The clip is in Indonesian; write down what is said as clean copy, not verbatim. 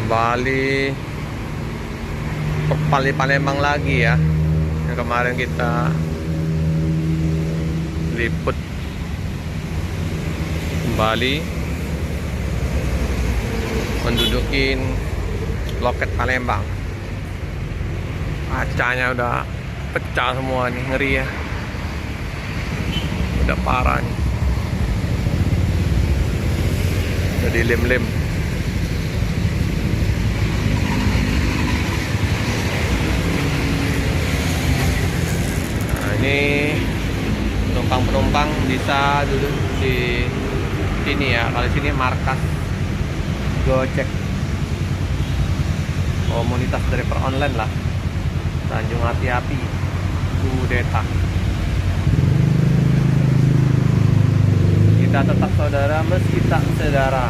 Kembali ke Palembang lagi ya. Yang kemarin kita liput kembali mendudukin loket Palembang. Kacanya udah pecah semua nih, ngeri ya. Udah parah nih. Udah dilem-lem. Nah, ini penumpang-penumpang bisa duduk di sini ya. Kalau sini markas Gojek, komunitas driver online lah. Tanjung Api-Api, Kudeta. Kita tetap saudara meski tak sedara.